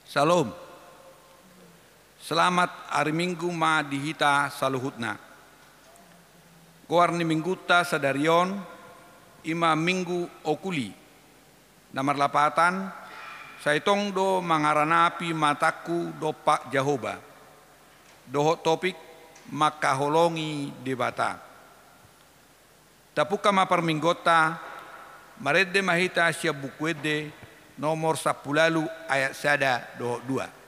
Salam. Selamat hari Minggu ma dihita saluhutna. Goarni mingguta sadarion ima minggu okuli. Namar lapatan saitong do mangaranapi mataku do Pak Jahoba. Dohot topik makaholongi debata. Tapuka ma perminggota maredde mahita siap bukuede nomor 10 ayat 1-2.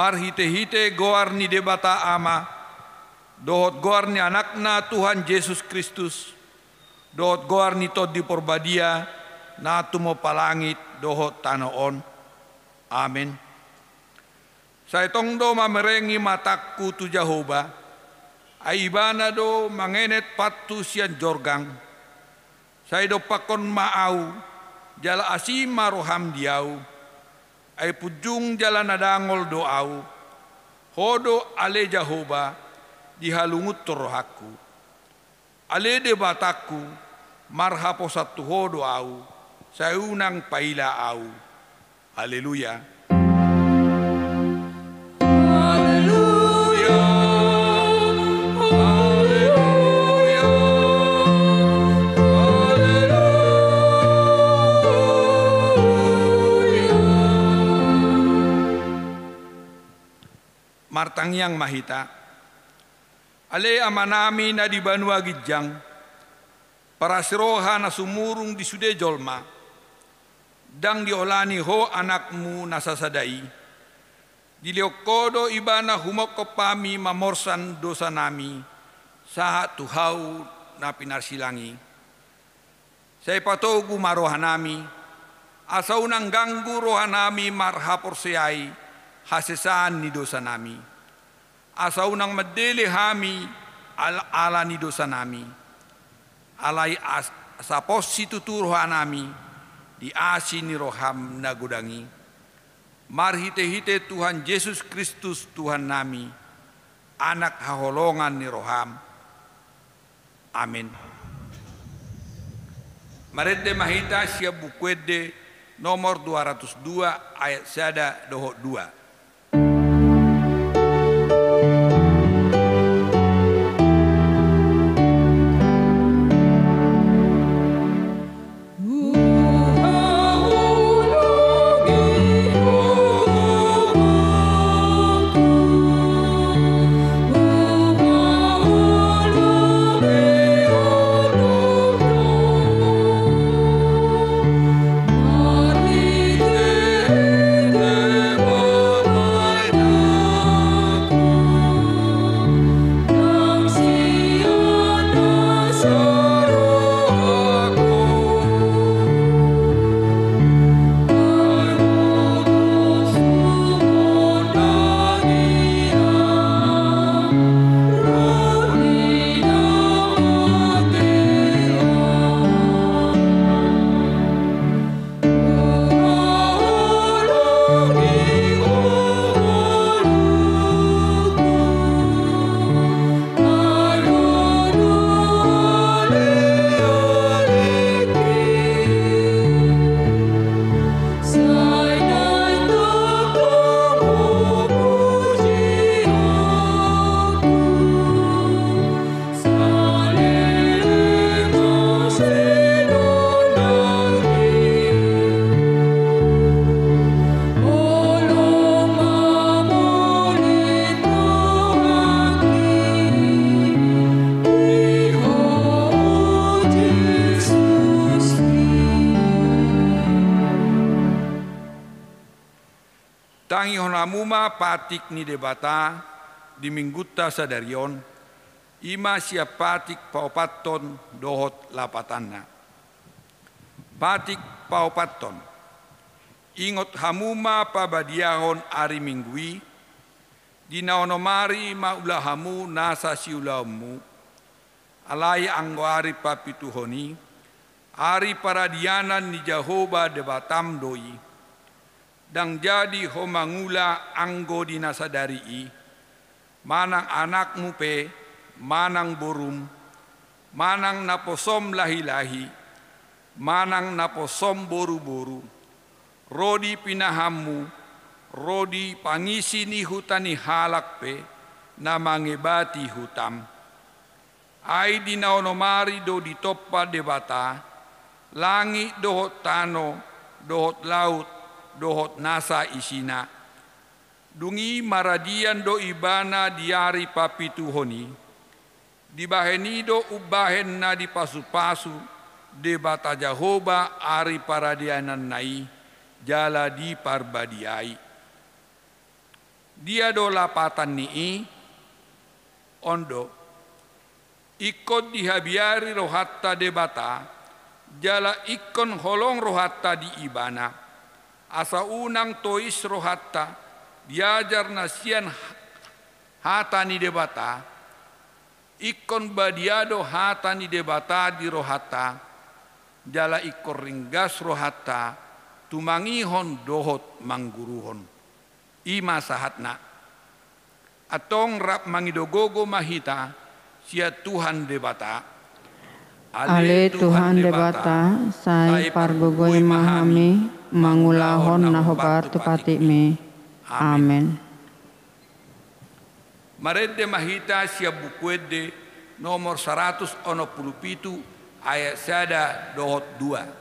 Hite-hite goar ni debata ama, dohot goar ni anakna Tuhan Yesus Kristus, dohot goar ni tod di porbadia, na tumo palangit dohot tanoon. Amin. Saitong do mamerengi mataku tu Jahoba, aibana do mangenet patu sian jorgang, saido pakon maau, jala asim maroham diau, ay pujung jalan nadangol doau, hodo ale Jahoba dihalungut torohaku, ale debataku marhapo satu hodo au, sayunang paila au. Haleluya. Haleluya. Haleluya. Martang yang mahita, ale amanami na di Banua Gijang, para siroha na sumurung di sude jolma, dang diolani ho anakmu nasasadai, diliokodo ibana humok kopami mamorsan dosa nami, sahat tuhau na pinarsilangi. Saya patogu marohanami, asau nang ganggu rohanami marhapor seai, hasesaan ni dosa nami. Asau nang medele hami ala ni dosa nami. Alai sapos situ rohanami di asi ni roham nagudangi. Marhite-hite Tuhan Yesus Kristus Tuhan nami, anak haholongan ni roham. Amin. Maredde mahita siap bukuede nomor 202 ayat 1-2. Mari Martangi honamuma patik ni debata di mingguta sadarion ima siap patik paupaton dohot lapatanna. Patik paupaton ingot hamuma pabadiahon ari minggui dinaonomari maulahamu nasa siulamu alai angwari papituhoni ari paradianan ni Jehovah debatam doi dang jadi homangula anggo dinasadari manang anakmu pe manang borum manang naposom lahi-lahi manang naposom boru-boru rodi pinahammu rodi pangisi ni hutani halak pe na mangebati hutam ai dinaonomari do ditoppa debata langit dohot tano dohot laut dohot nasa isina dungi maradian do ibana diari papituhoni dibaheni do ubahen na di pasu-pasu debata Jehovah ari paradianan nai jala di parbadiai dia do lapatan nii ondo ikut dihabiari rohatta debata jala ikon holong rohatta di ibana asa unang tois rohatta diajar nasian hatani debata ikon badiado hatani debata di rohatta jala ikor ringgas rohatta tumangihon dohot mangguruhon ima sahatna atong rap mangidogogo mahita sia Tuhan debata ale Tuhan debata sai pargogoy mahami mangulahon nahobar tupati me. Amen. Maredde mahita sia bukuede nomor 167 ayat sada dohot 2.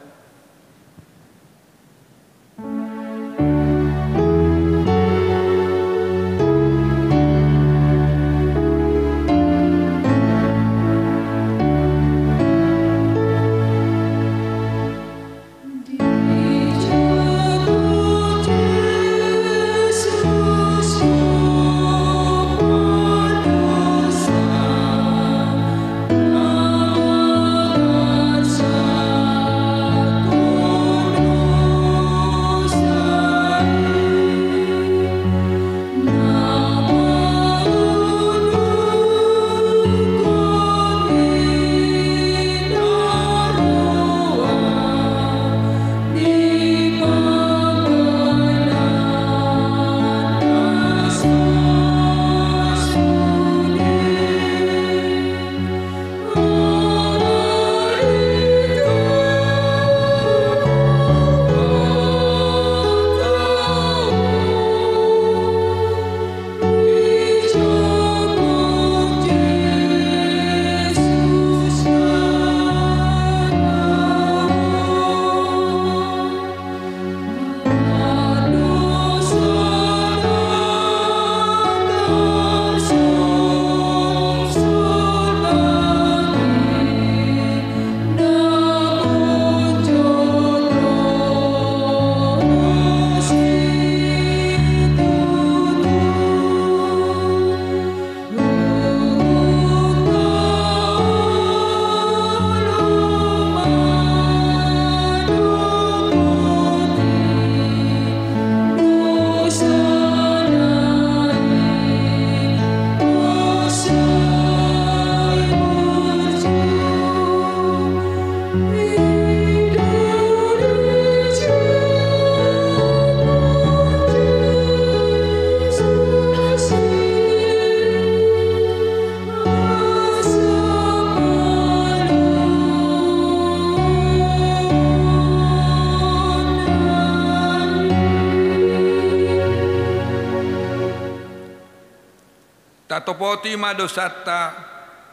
Tatopoti madosata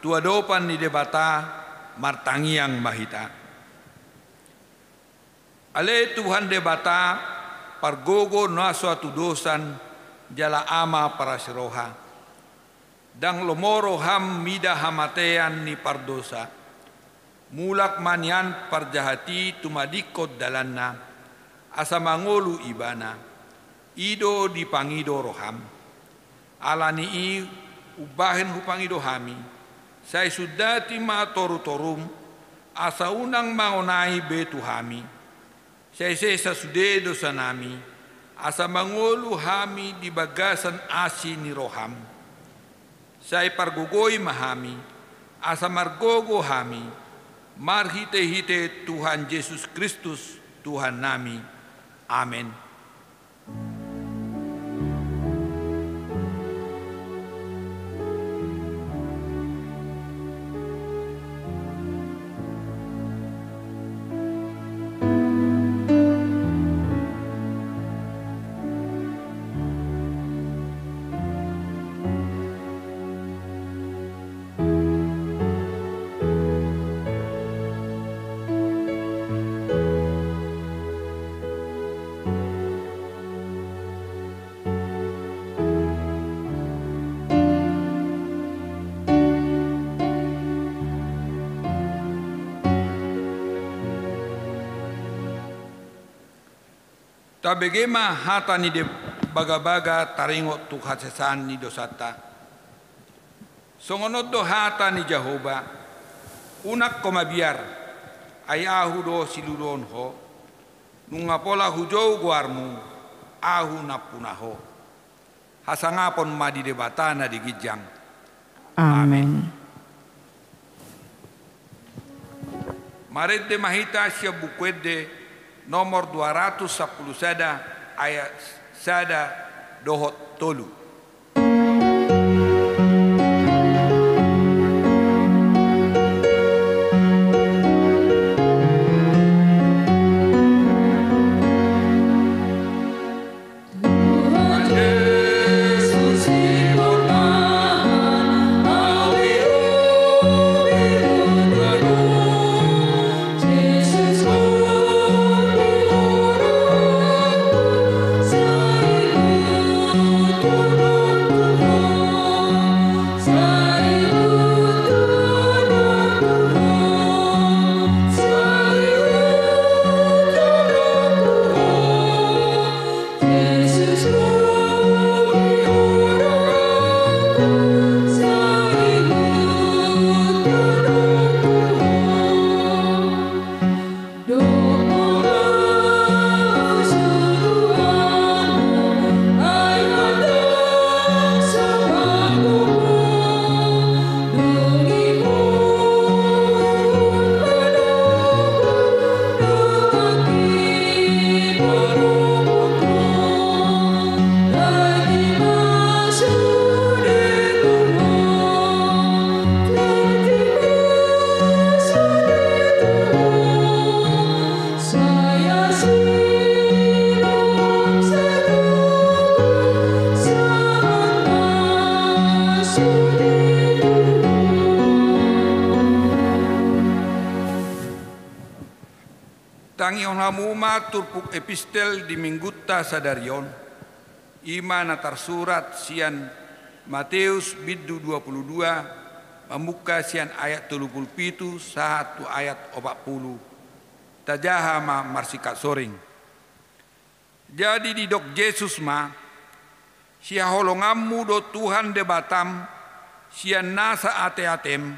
tuadopan ni debata martangiang mahita. Ale Tuhan debata pargogo na suatu dosan jala ama para siroha. Dang lomoro ham mida hamatean ni pardosa. Mulak manian parjahati tumadikot dalanna asa mangolu ibana. ido dipangido roham. Alani i ubahen hupangido hami. Saya sudati ma toru-torum, asa unang maonai betu hami. Saya sesa sude dosa nami, asa mangolu hami di bagasan asi ni roham. Saya pargogoi mahami, asa margogo hami, marhite-hite Tuhan Yesus Kristus, Tuhan nami. Amin. Tabegema hata ni de baga-baga taringo tu hasesan ni dosata. Songonot do hata ni Jehovah, unak komabiar, ayahu do siludon ho, nungapola hujau guarmu, ahu napunaho. Hasangapon madi debatana di gijang. Amin. Maret de mahita sia bukwede nomor 210 sada ayat sada dohot tolu. Tangion hamuma turpuk epistel di minggutta sadarion, ima natar surat sian Matius biddu 22, membuka sian ayat 37 satu ayat 40. Tajaha ma marsikat soring. Jadi di dok Yesus ma, sia holongammu do Tuhan de batam, sian nasa ate-atem,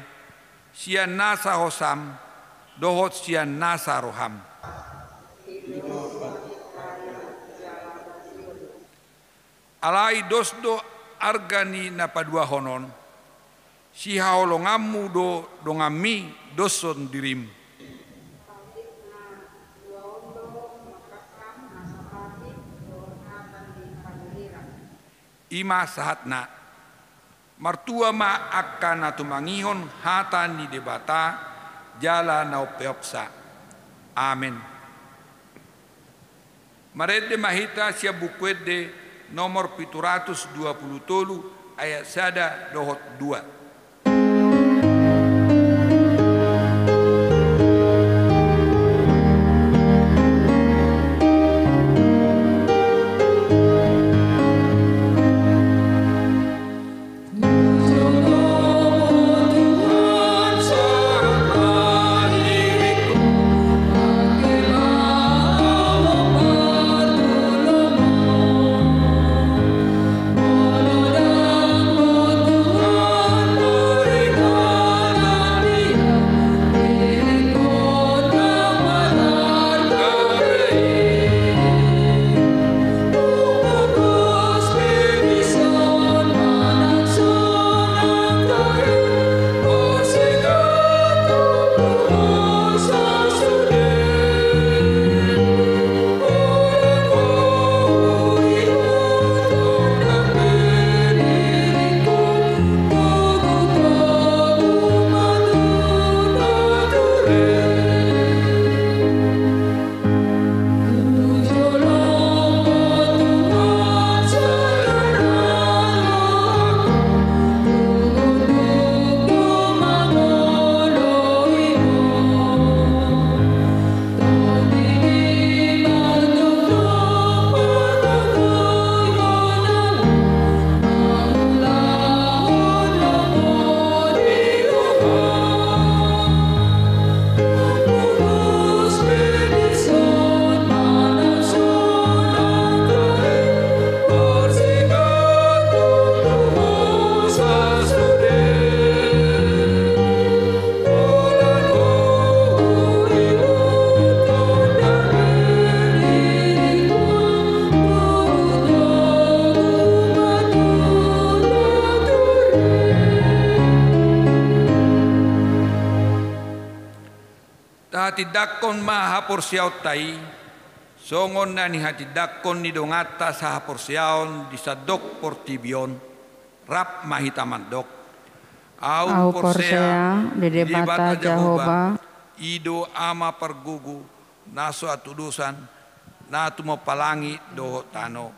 sian nasa hosam, dohot sian nasa roham. Alai dosdo argani napadua honon, si haolongammu do dongami doson dirim. Ima sahatna, martua ma akan natumangihon hata ni debata jala naupeopsa. Amin. Marede mahita sia bukwede nomor 727 ayat sada dohot 2. Tahatidakkon mahapor siyaw tay, songon na ni hatidakkon ni dongata sa hapor siyaon di sadok portibion, rap mahitamandok. Au porsea di debata Jehovah, ido ama pergugu, naso atudusan, na tumapalangi doho tano.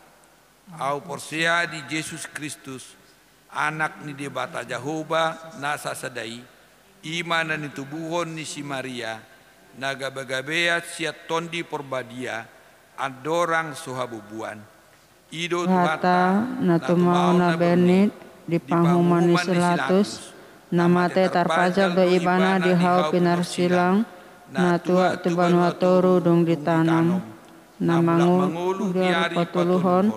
Au porsea di Yesus Kristus, anak ni debata Jehovah, nasa sadai, iman na nitubuhon ni si Maria, nagabagabeat siya tondi porbadia, adorang suhabubuan. Ido hata na tumao na benit di panghuman ni Silatus, na mate tarpajak do ibana di hau pinarsilang, na tua tu Vanuatu dong ditanam, na mangu diar patuluhon,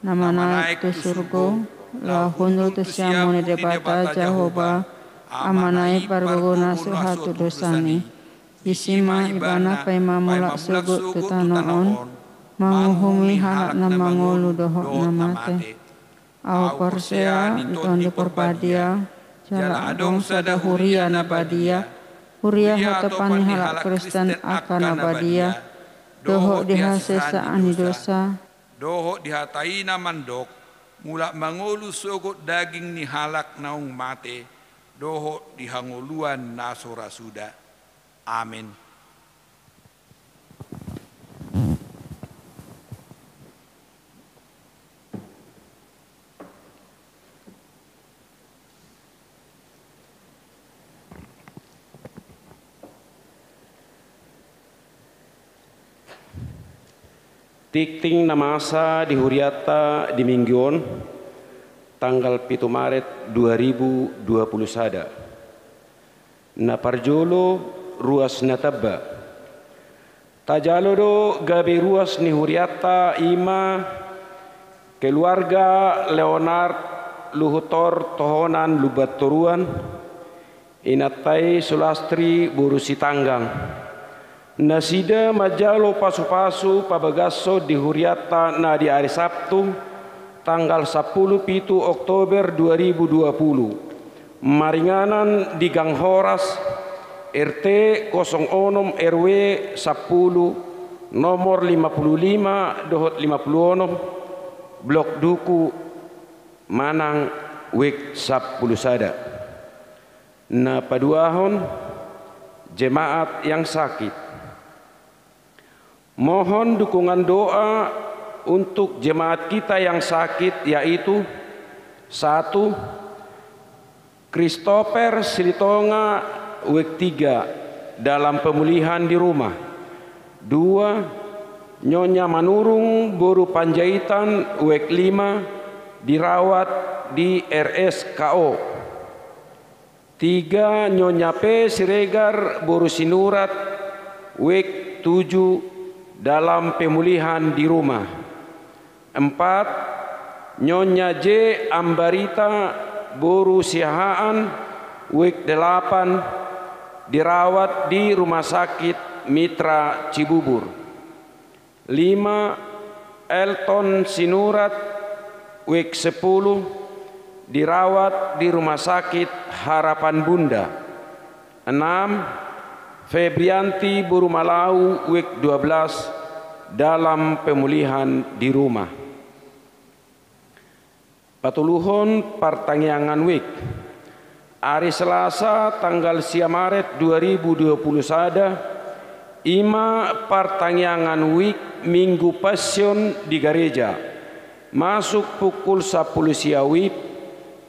na manaik tu surgo, lahun tu siamu ni debata Jehovah, amanai parguguna suhatu dosani. Isima ibana pay mamulak sugut tu tanoon, manguhumi halak na mangulu dohok na mate. Au porsea iton di porpadia, jala adong sada huria na badia, huria hatapan ni halak Kristen akan na badia, dohok dihasesa ani dosa, dohok dihatai na mandok, mulak mangulu sugut daging ni halak naung mate, dohok dihanguluan nasora suda. Amin. Tikting namasa di Huriata di Minggion, tanggal 7 Maret 2021. Na parjolo ruas nataba. Tajalo do gabi ruas ni Huriata ima keluarga Leonard Luhutor Tohonan Lubatoruan inatai Sulastri Burusi Tanggang. Nasida majalo pasu-pasu pabagaso di Huriata na di hari Sabtu tanggal 10 Oktober 2020. Maringanan di Gang Horas RT 06 RW 10 nomor 55 dohot 56 Blok Duku Manang Wik 10 sada. Na paduahon jemaat yang sakit. Mohon dukungan doa untuk jemaat kita yang sakit, yaitu 1. Christopher Silitonga Wek 3 dalam pemulihan di rumah. 2. Nyonya Manurung Boru Panjaitan Wek 5 dirawat di RSKO. 3. Nyonya P Siregar Boru Sinurat Wek 7 dalam pemulihan di rumah. 4. Nyonya J Ambarita Boru Sihaan Wek 8 dirawat di Rumah Sakit Mitra Cibubur. 5. Elton Sinurat Wek 10 dirawat di Rumah Sakit Harapan Bunda. 6. Febrianti Boru Malau Wek 12 dalam pemulihan di rumah. Patuluhon Partangyangan Wek hari Selasa tanggal 10 Maret 2020 sada ima Partangyangan Wek Minggu Passion di gereja masuk pukul 10 siawip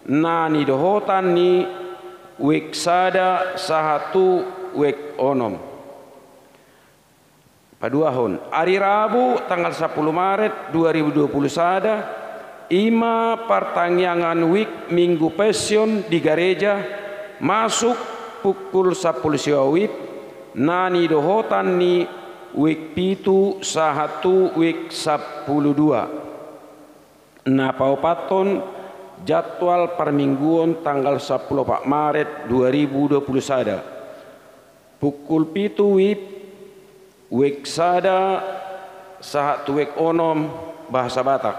nani dohotan ni Wek sada 1 Wek onom. Paduahon hari Rabu tanggal 10 Maret 2020 sada ima Partangyangan Wek Minggu Passion di gereja masuk pukul 10 siawip nani dohotan ni Wek pitu 1 Wek 12. Na paupaton jadwal permingguan tanggal 10 Maret 2020 sada pukul 7 wib Wek sada 1 Wek onom bahasa Batak.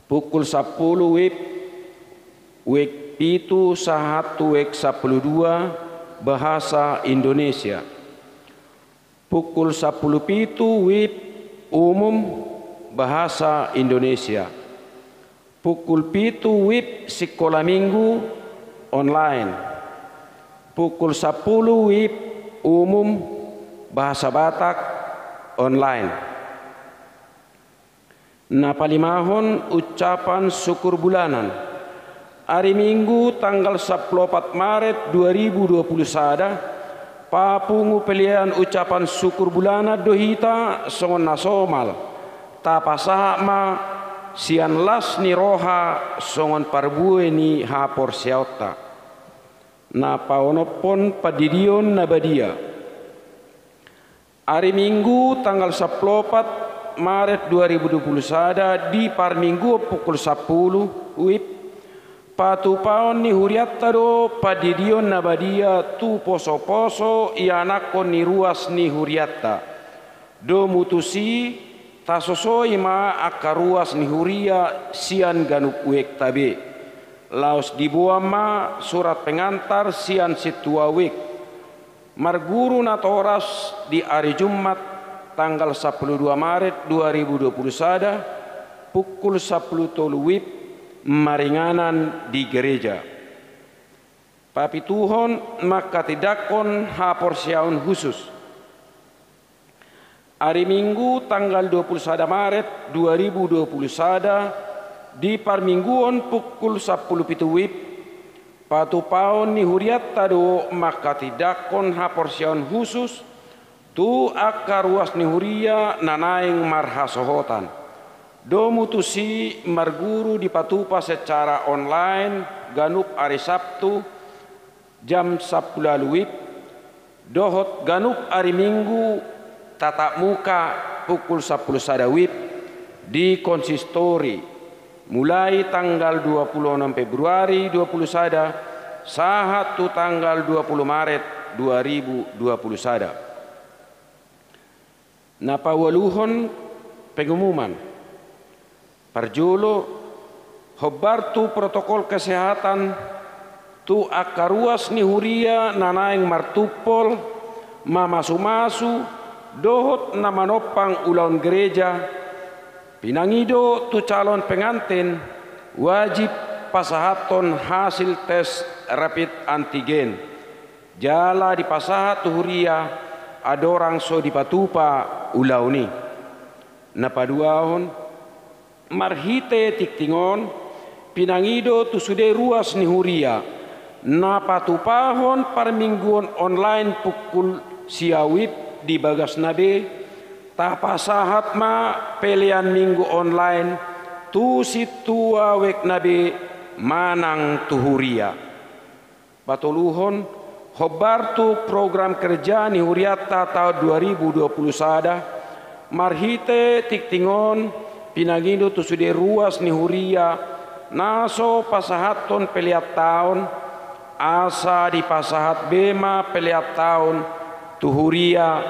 Pukul 10 wib Wek pitu 1 Wek 12 bahasa Indonesia. Pukul 10.07 WIB umum bahasa Indonesia. Pukul 7 WIB sekolah minggu online. Pukul 10 WIB umum bahasa Batak online. Na palimahon ucapan syukur bulanan. Hari Minggu tanggal 14 Maret 2021 papungu pilihan ucapan syukur bulanan dohita songon nasomal. Tapasaha ma sian las ni roha songon parbue ni hapor siauta. Na paonopon padidion na badia. Hari Minggu tanggal 14 Maret 2021 di parminggu pukul 10 WIB patupaon ni huriatta do padidion nabadia tu poso-poso ianakon ni ruas ni huriatta do mutusi tasosoi ma akaruas ni huria sian ganuk wek tabe laos dibuang ma surat pengantar sian situa wek marguru natoras di hari Jumat tanggal 12 Maret 2021 pukul 10 WIB maringanan di gereja. Papituhon maka tidakon hapor siaun khusus. Hari Minggu tanggal 21 Maret 2021 di parmingguon pukul 10 WIB patupaon ni huriatta do maka tidakon hapor siaun khusus tu akar ruas ni huria nanaing marhasohotan. Do mutusi marguru dipatupa secara online ganup hari Sabtu jam 10 WIB. Dohot ganup hari Minggu tatap muka pukul 10 WIB di konsistori mulai tanggal 26 Februari 2021 sahat tu tanggal 20 Maret 2021. Napawaluhon pengumuman parjolo hobar tu protokol kesehatan tu akaruas ni huria nanaing martupol mamasu-masu dohot na manopang ulaun gereja pinangido tu calon pengantin wajib pasahaton hasil tes rapid antigen jala di pasahat tu huria adorang so dipatupa ulau ni napaduahon marhite tiktingon pinangido tu sude ruas ni huria napatupahon parmingguon online pukul siawip di bagas nabe tapasahat ma pelian minggu online tu situa wek nabe manang tu huria patuluhon hobar tu program kerja ni huriatta tahun 2021 marhite tiktingon pinagindo tu sude ruas ni huria naso pasahaton peliat tahun asa di pasahat bema peliat tahun tu huria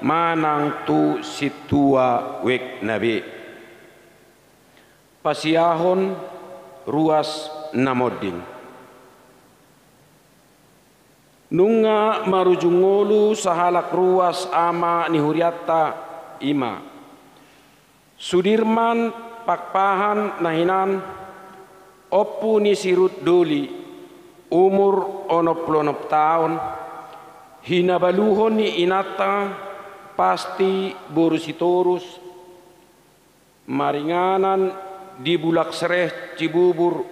manang tu situa wek nabi pasiahon ruas namoding nunga marujungolu sahalak ruas ama ni huriatta ima Sudirman pakpahan nahinan oppu ni sirut doli umur 60 tahun hinabaluhon ni inata pasti borusitorus maringanan di Bulak Sereh Cibubur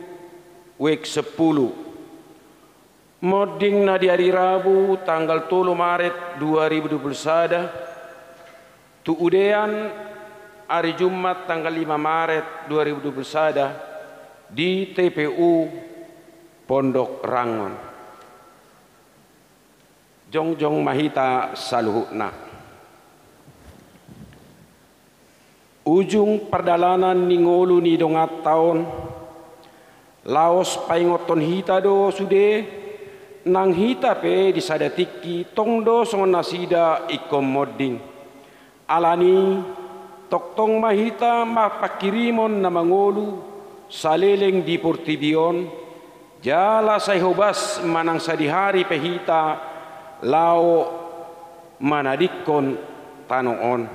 wek 10 Moding na di hari Rabu tanggal 3 Maret 2021 tu udean hari Jumat tanggal 5 Maret 2021 di TPU Pondok Rangon jongjong mahita saluhukna ujung perdalanan ningolu ni dongat taon laos paingoton hita do sude nang hita pe di sadatiki tongdo songon nasida ikom modding alani toktong mahita mapakirimon na mangolu saleleng di Portibion jala say hobas manang sadihari pehita lao manadikon tanoon.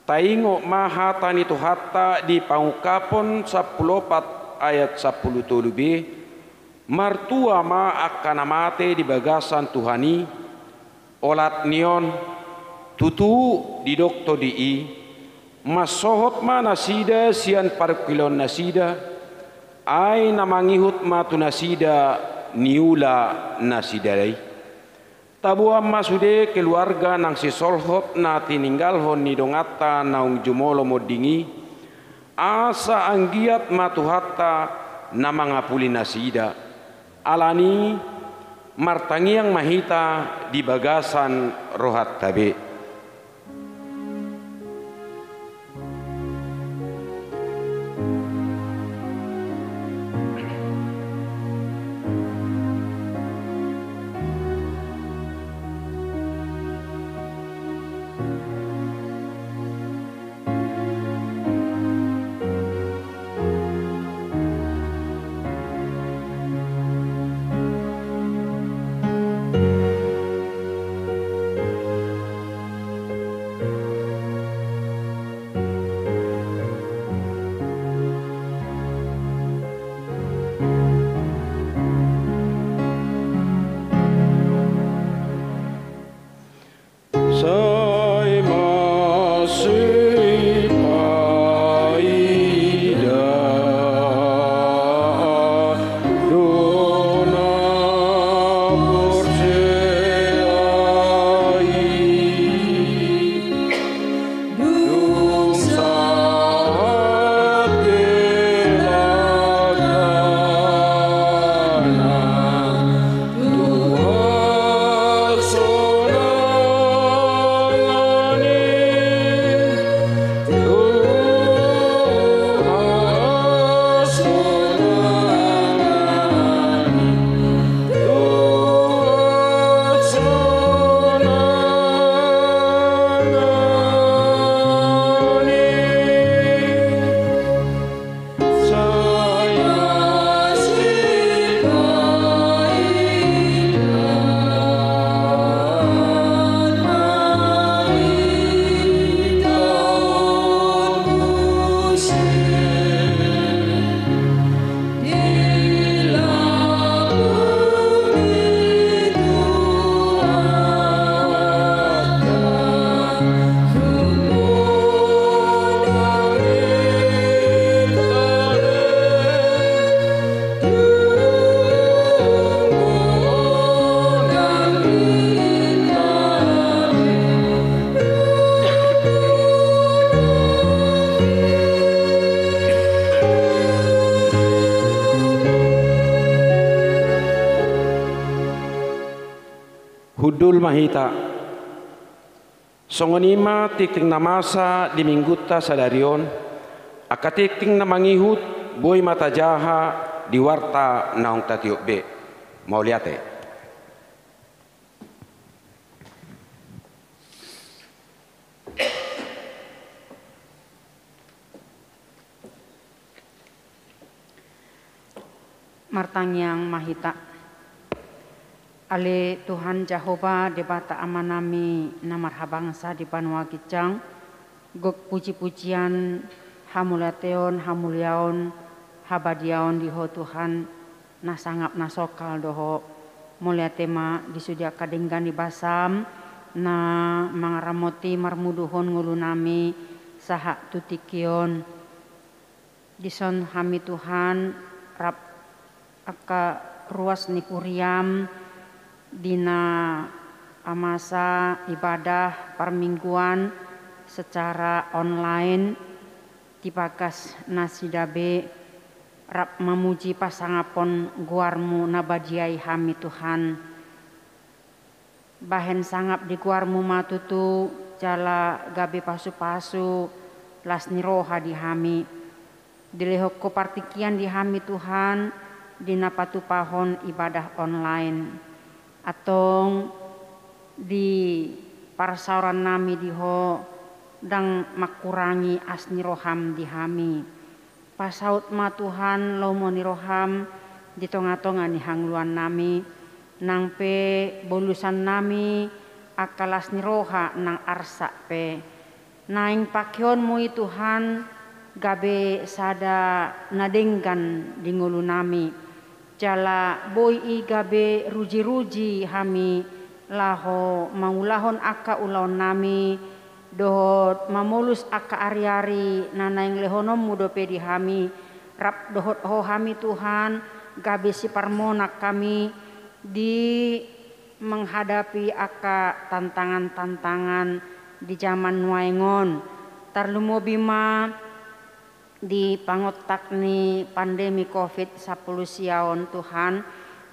Taingo maha tani tuhatta di pangukapon 14 ayat 10b, martua ma akan mate di bagasan Tuhani, olat nion tutu di dokto di masohot ma nasida sian parkilon nasida, ay namangihut ma tu nasida niula nasidalay. Tabuam masude keluarga nang si solhot na tininggalhon ni dongata naung jumolo modingi, asa anggiat matuhatta na mga puli nasida, alani martangiang mahita di bagasan rohat tabe. Hudul mahita songonima tikting namasa di mingguta sadarion akatikting namangihut boy mata jaha di warta naung tatiuk be mau liate. Martangyang mahita ale Tuhan Jehovah debata amanami namar habangsa di panua kicang gok puji-pujian hamulateon hamuliaon habadiaon diho Tuhan nasangap nasokal doho mulia tema disudia kadenggan di basam na mangaramoti marmuduhon ngulunami saha tutikion dison hami Tuhan rap aka ruas ni puriam dina amasa ibadah permingguan secara online tipakas nasidabe rap memuji pasangapon guarmu nabadiai hami Tuhan bahen sangap di guarmu matutu jala gabe pasu-pasu lasni roha di hami dilehok partikian di hami Tuhan dina patupahon ibadah online atong di parsauran nami diho dang makurangi asni roham di hami pasaut ma Tuhan lomoni roham di tonga-tonga ni hangluan nami nang pe bolusan nami akalas ni roha nang arsa pe naing pakyon mo Tuhan gabe sada nadenggan di ngulu nami jala boy i gabe ruji-ruji hami laho maulahon aka ulaon nami dohot mamulus aka ari-ari nanaing lehonom mudope di hami rap dohot ho hami Tuhan gabe si parmonak kami di menghadapi aka tantangan-tantangan di zaman nuaingon tarlumo bima di pangotak ni pandemi COVID-10 siaon Tuhan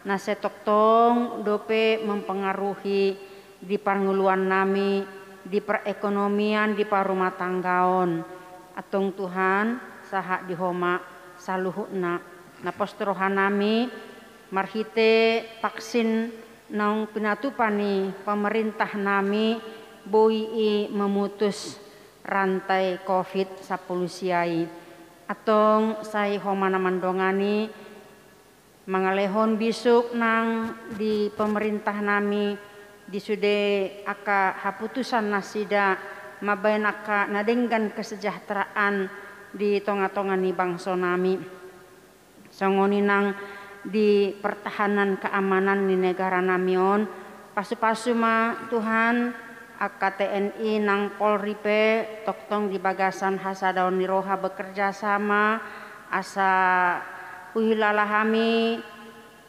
na setoktong dope mempengaruhi di panguluan nami di perekonomian di parumah tanggaon atong Tuhan saha di homa saluhuna na postrohan nami marhite vaksin nang pinatupani pemerintah nami boi memutus rantai COVID-10 siai atong sai homa namandongani mangalehon bisuk nang di pemerintah nami disude aka haputusan nasida mabayan aka nadenggan kesejahteraan di tonga-tonga ni bangsa nami songoni nang di pertahanan keamanan di negara namion pasu-pasu ma Tuhan aka TNI nang Polri pe toktong di bagasan hasadaon ni roha bekerja sama asa uhilalahami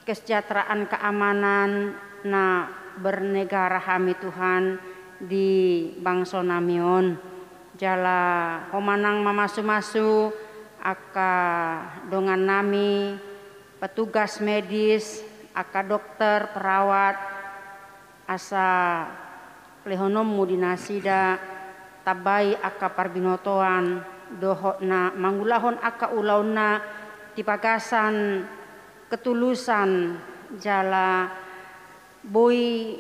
kesejahteraan keamanan na bernegara hami Tuhan di bangsa namion jala homanang mamasu-masu aka dongan nami petugas medis aka dokter perawat asa lehonom mudinasida tabai aka parbinotoan dohotna mangulahon aka ulauna tipagasan ketulusan jala boy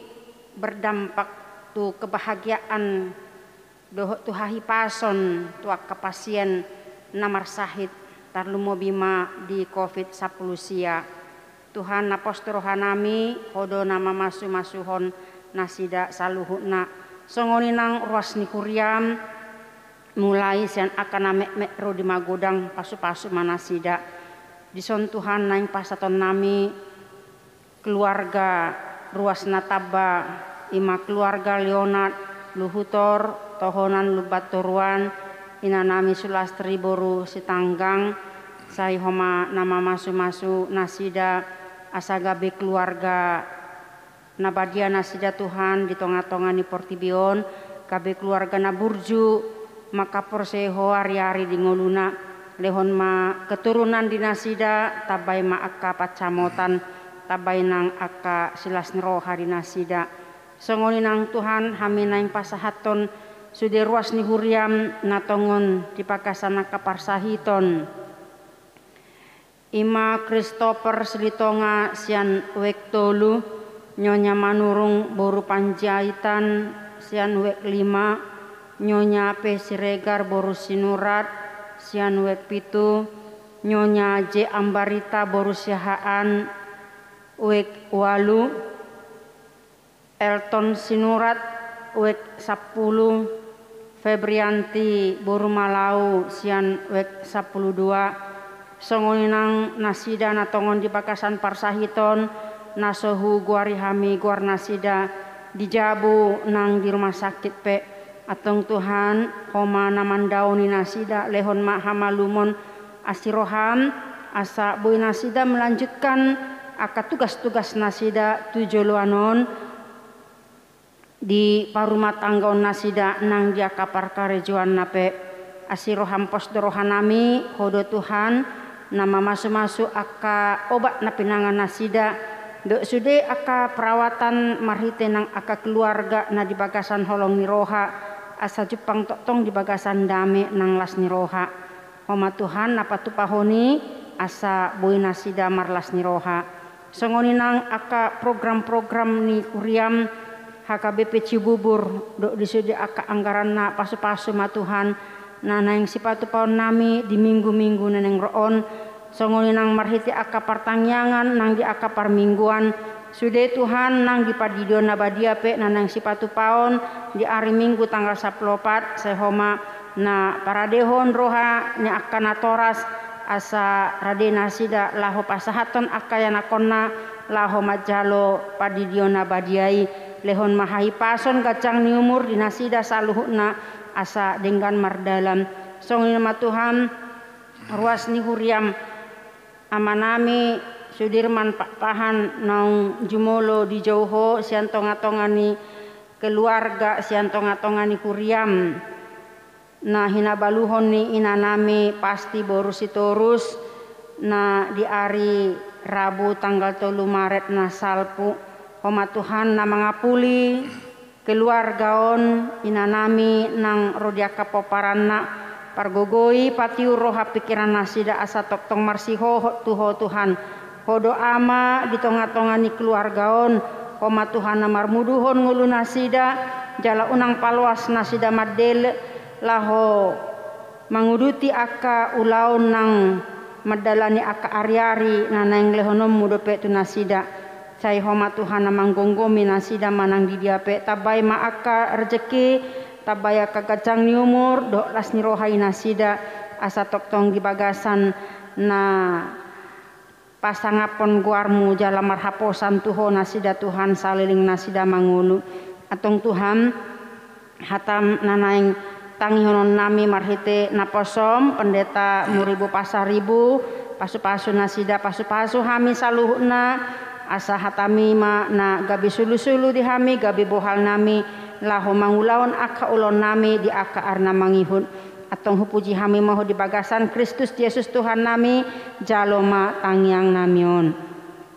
berdampak tu kebahagiaan dohot tu hahipason tu aka pasien namar sahid tarlumo bima di COVID-10 sia Tuhan napostorohanami hodo nama masu-masuhon nasida saluhuna songoni nang ruas ni kuriam mulai sian akan mek ro di magodang pasu-pasu manasida dison Tuhan naing pasaton nami keluarga ruas nataba ima keluarga Leonard Luhutor tohonan lubaturuan ina nami Sulastri boru sitanggang sai homa nama masu-masu nasida asagabe keluarga nabadia nasida Tuhan di tonga-tonga ni Portibion kabe keluarga naburju maka porseho hari-hari di ngoluna lehon ma keturunan di nasida tabai ma aka pacamotan tabai nang aka silas neroha di nasida songoni nang Tuhan hami naing pasahaton sude ruas ni huriam natongon di pakasana kaparsahiton ima Christopher Silitonga sian wektolu Nyonya Manurung boru Panjaitan sian wek 5 Nyonya P Siregar boru Sinurat sian wek 7 Nyonya J Ambarita boru Sihaan wek 8 Elton Sinurat wek 10 Febrianti boru Malau sian wek 12 songoninang nasida natongon di pakasan parsahiton nasohu guari hami guar nasida dijabu nang di rumah sakit pe atong Tuhan homa namandauni nasida lehon ma hamalumon asiroham asa boy nasida melanjutkan aka tugas-tugas nasida tujoluanon di parumah tanggaon nasida nang dia kapar karejuan nape asiroham posdorohanami hodo Tuhan nama masu-masu aka obat na pinangan nasida dok sude aka perawatan marhite nang aka keluarga na di bagasan holong niroha asa Jepang totong di bagasan dame nang las niroha homa Tuhan napa tupahoni asa boy nasida marlas niroha songoni nang aka program-program ni kuriam HKBP Cibubur dok disude aka anggaran na pasu-pasu ma Tuhan na nang sipatu paon nami di minggu-minggu neneng roon songoni nang marhiti aka partangyangan nang di aka parmingguan Sude Tuhan nang di padidio nabadia pe nanang sipatu paon di hari Minggu tanggal 14 sehoma na paradehon roha nya akana toras asa radena sida laho pasahaton akayana konna laho majalo padidio nabadiai lehon mahai pason gacang ni umur dinasida saluhuna asa denggan mardalam songin nama Tuhan ruas ni huriam amanami Sudirman Pak Pahan naung jumolo di Jauho siantonga-tongani keluarga siantonga-tongani kuriam na hinabaluhon ni inanami pasti borusi torus na di hari Rabu tanggal 3 Maret na salpu homa Tuhan na mangapuli keluargaon inanami nang rodiaka poparanna pargogoi patiu roha pikiran nasida asa toktong marsiho tuho Tuhan hodo ama di tonga-tongani keluargaon homa Tuhan na marmuduhon ngulu nasida jala unang palwas nasida madel laho manguduti aka ulaon nang madalani aka ari-ari nanang lehonom mudope tu nasida cai homa Tuhan na manggonggomi nasida manang di diape tabay maaka rezeki tabay aka gacang ni umur do las ni rohai nasida asa toktong di bagasan na pasangapon guarmu jala marhaposan tuho nasida Tuhan saliling nasida mangulu atong Tuhan hatam nanaing tangihonon nami marhite naposom pendeta muribu pasaribu pasu-pasu nasida pasu-pasu hami saluhna asa hatami ma na gabi sulu-sulu di hami gabi bohal nami laho mangulaon aka ulon nami di aka arna mangihun atong hupuji hami maho di bagasan Kristus Yesus Tuhan nami jaloma tangyang namion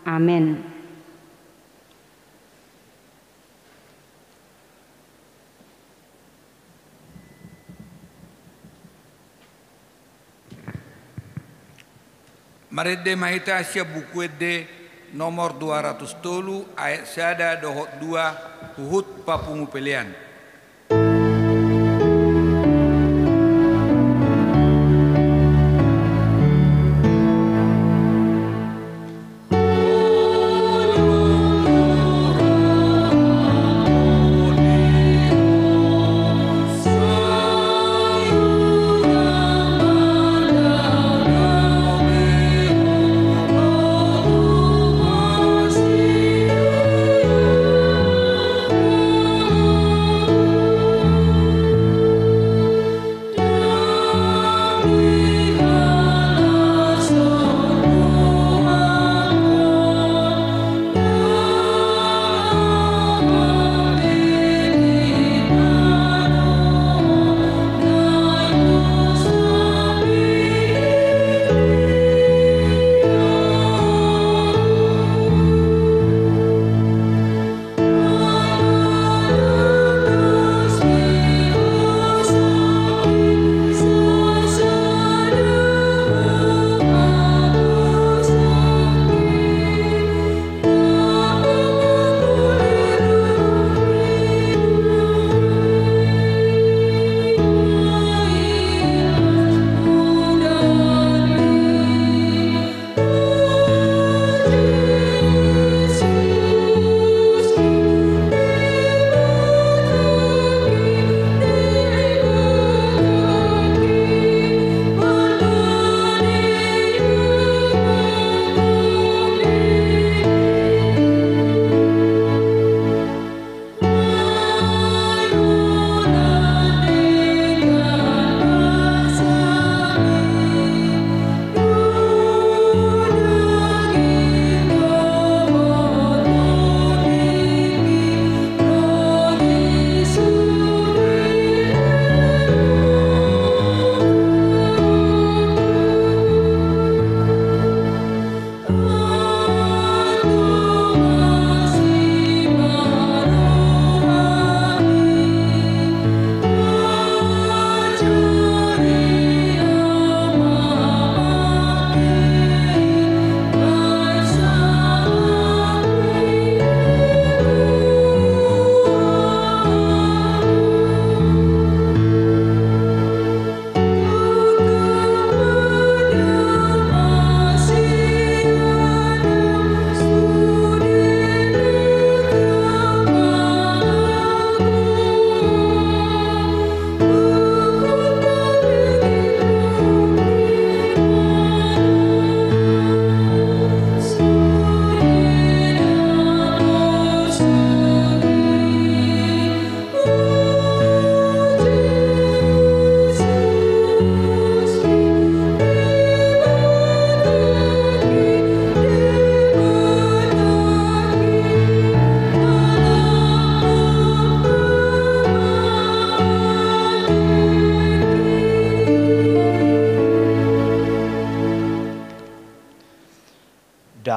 amin. Marede mahita asia buku de nomor 200 tolu ayat sada dohot 2 uhut papungu pelian.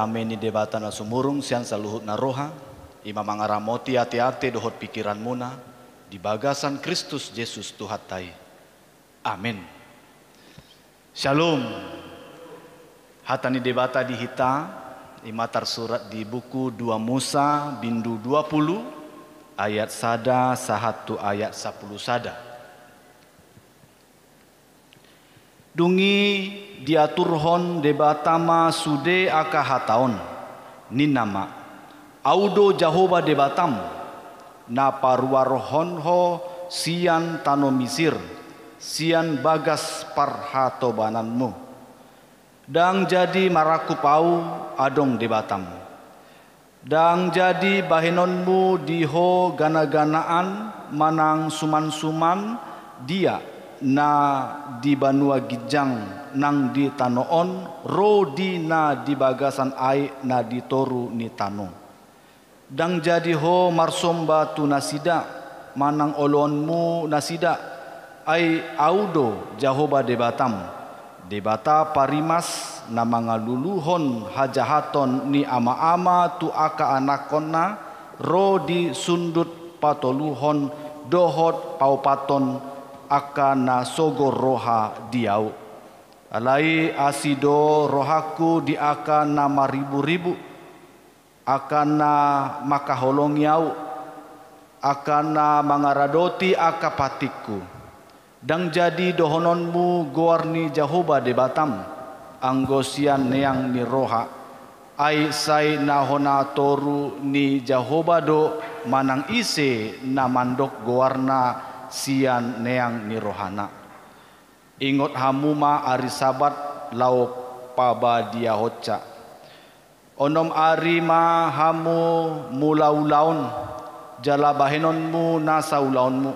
dame ni debata na sumurung sian saluhut na roha, ima mangaramoti hati-hati dohot pikiran muna, di bagasan Kristus Yesus Tuhan tai. Amin. Shalom. Hatani debata di hita, ima tersurat di buku 2 Musa bindu 20 ayat sada sahatu ayat 10 sada. Dungi diaturhon debatama sude aka hataon ni nama audo Jahoba debatam na parwarhonho sian tano misir sian bagas parhatobananmu dang jadi maraku pau adong debatam dang jadi bahenonmu diho gana-ganaan manang suman-suman dia na di banua gijang nang di tanoon ro di na di bagasan ai na di toru ni tano dang jadi ho marsomba tu nasida manang olonmu nasida ai audo Jahoba debatam debata parimas na mga luluhon hajahaton ni ama-ama tu aka anakonna ro di sundut patoluhon dohot paupaton aka na sogo roha diau alai asido rohaku di aka na maribu-ribu aka na makaholong yau aka na mangaradoti aka patiku dang jadi dohononmu goarni Jahoba debatam anggosian neang ni roha ai sai nahona toru ni Jahoba do manang ise na mandok goarna sian neang ni rohana ingot hamuma ari sabat lau paba dia hoca onom ari ma hamu mulaulaun jala bahenonmu nasaulaunmu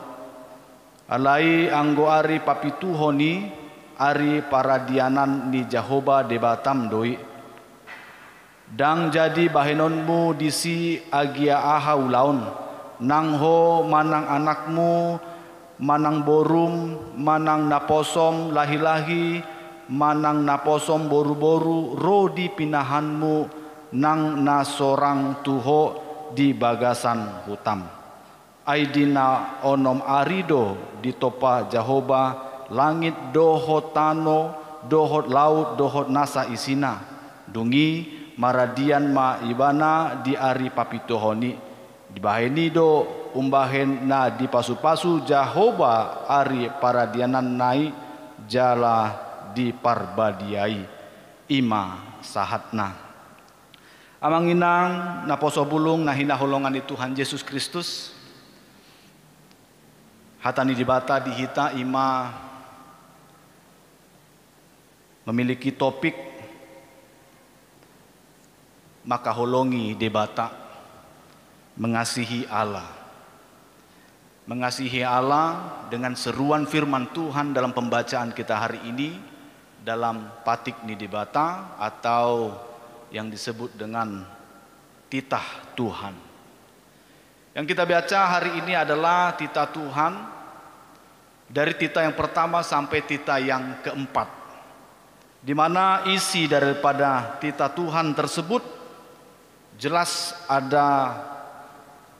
alai anggo ari papituhoni ari paradianan ni Jahoba debatam doi dang jadi bahenonmu disi agia aha ulaun nangho manang anakmu manang borum, manang naposom lahi-lahi, manang naposom boru-boru, ro di pinahanmu nang nasorang tuho di bagasan hutam. Aidina onom arido di topa Jahoba, langit dohot tano, dohot laut, dohot nasa isina. Dungi maradian ma ibana di ari papitohoni, di baheni do umbahen na di pasu-pasu Jahoba ari paradianan nai jala di parbadiai ima sahatna amanginang na poso bulung na hinaholongan ni Tuhan Yesus Kristus hatani dibata di hita ima memiliki topik maka holongi debata mengasihi Allah. Mengasihi Allah dengan seruan firman Tuhan dalam pembacaan kita hari ini dalam patik nidibata atau yang disebut dengan titah Tuhan. Yang kita baca hari ini adalah titah Tuhan dari titah yang pertama sampai titah yang keempat, di mana isi daripada titah Tuhan tersebut jelas ada